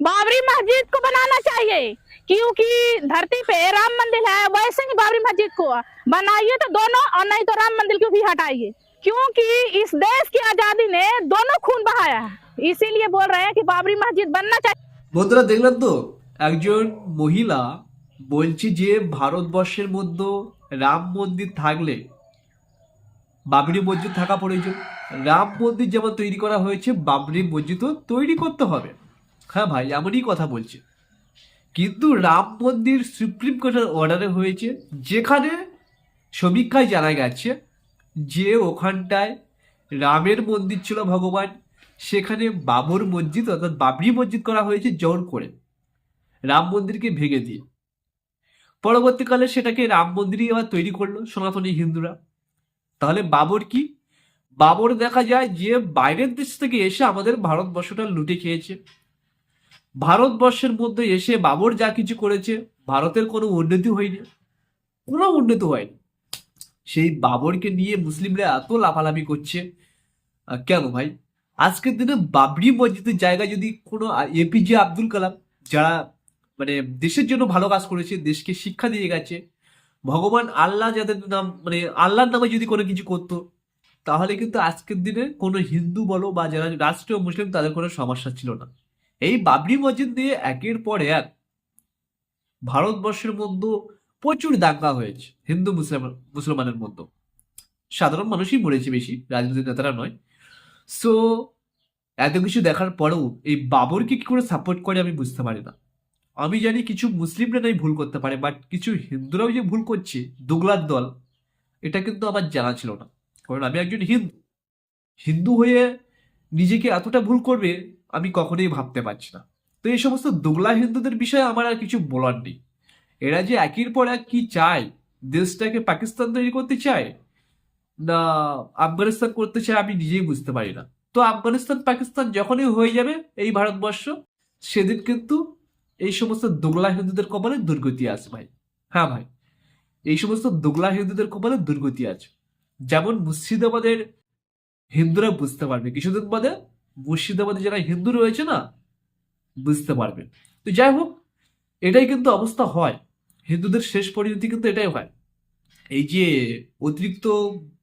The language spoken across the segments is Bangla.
बाबरी मस्जिद को बनाना चाहिए, क्योंकि धरती पे राम मंदिर है, वैसे ही बाबरी मस्जिद को बनाइए तो दोनों, और नहीं तो राम मंदिर को भी हटाइए, क्योंकि इस देश की आजादी ने दोनों खून बहाया है, इसीलिए बोल रहे हैं कि बाबरी मस्जिद बनना चाहिए। বন্ধুরা দেখলেন তো, একজন মহিলা বলছে যে ভারতবর্ষের মধ্যে রাম মন্দির থাকলে বাবরি মসজিদ থাকা প্রয়োজন। রাম মন্দির যেমন তৈরি করা হয়েছে, বাবরি মসজিদও তৈরি করতে হবে। হ্যাঁ ভাই, এমনই কথা বলছে। কিন্তু রাম মন্দির সুপ্রিম কোর্টের অর্ডারে হয়েছে, যেখানে সমীক্ষায় জানা গেছে যে ওখানটায় রামের মন্দির ছিল ভগবান, সেখানে বাবর মসজিদ অর্থাৎ বাবরি মসজিদ করা হয়েছে জোর করে, রাম মন্দিরকে ভেঙে দিয়ে। পরবর্তীকালে সেটাকে রাম মন্দিরই আবার তৈরি করলো সনাতনী হিন্দুরা। তাহলে বাবর কি? বাবর দেখা যায় যে বাইরের দেশ থেকে এসে আমাদের ভারতবর্ষটা লুটে খেয়েছে। ভারতবর্ষের মধ্যে এসে বাবর যা কিছু করেছে, ভারতের কোনো উন্নতি হয়নি, কোনো উন্নতি হয়নি। সেই বাবরকে নিয়ে মুসলিমরা এত লাফালাফি করছে। কেন ভাই? আজকের দিনে বাবরি মসজিদের জায়গায় যদি কোনো এপিজে আব্দুল কালাম, যারা মানে দেশের জন্য ভালো কাজ করেছে, দেশকে শিক্ষা দিয়ে গেছে, ভগবান আল্লাহ যাদের নাম মানে আল্লাহর নামে যদি কোনো কিছু করতো, তাহলে কিন্তু আজকের দিনে কোনো হিন্দু বলো বা যারা রাষ্ট্রীয় মুসলিম, তাদের কোনো সমস্যা ছিল না। এই বাবরি মসজিদ নিয়ে একের পর এক ভারতবর্ষের মধ্যে প্রচুর দাঙ্গা হয়েছে, হিন্দু মুসলমানের মধ্যে। সাধারণ মানুষই মরেছে বেশি, রাজনৈতিক নেতারা নয়। সো এত কিছু দেখার পরেও এই বাবরকে কি করে সাপোর্ট করে আমি বুঝতে পারি না। আমি জানি কিছু মুসলিমরা নাই ভুল করতে পারে, বাট কিছু হিন্দুরাও যে ভুল করছে, দুগলার দল, এটা কিন্তু আমার জানা ছিল না। কারণ আমি একজন হিন্দু, হিন্দু হয়ে নিজেকে এতটা ভুল করবে আমি কখনোই ভাবতে পারছি না। তো এই সমস্ত দুগলা হিন্দুদের বিষয়ে আমার আর কিছু বলার নেই। এরা যে একের পর এক কি চায়, দেশটাকে পাকিস্তান তৈরি করতে চায় না আফগানিস্তান করতে চায়, আমি নিজেই বুঝতে পারি না। তো আফগানিস্তান পাকিস্তান যখনই হয়ে যাবে এই ভারতবর্ষ, সেদিন কিন্তু এই সমস্ত দোগলা হিন্দুদের কপালে দুর্গতি আছে ভাই। হ্যাঁ ভাই, এই সমস্ত দোগলা হিন্দুদের কপালে দুর্গতি আছে। যেমন মুর্শিদাবাদের হিন্দুরা বুঝতে পারবে কিছুদিন বাদে, মুর্শিদাবাদে যারা হিন্দু রয়েছে না, বুঝতে পারবে। তো যাই হোক, এটাই কিন্তু অবস্থা হয়, হিন্দুদের শেষ পরিণতি কিন্তু এটাই হয়। এই যে অতিরিক্ত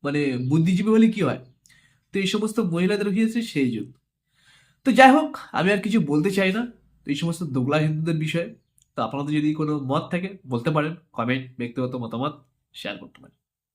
মানে বুদ্ধিজীবী হলে কি হয়, তো এই সমস্ত মহিলাদের হয়েছে সেই যুদ্ধ। তো যাই হোক, আমি আর কিছু বলতে চাই না তো এই সমস্ত দোগলা হিন্দুদের বিষয়ে। তো আপনাদের যদি কোনো মত থাকে বলতে পারেন, কমেন্ট, ব্যক্তিগত মতামত শেয়ার করতে পারেন।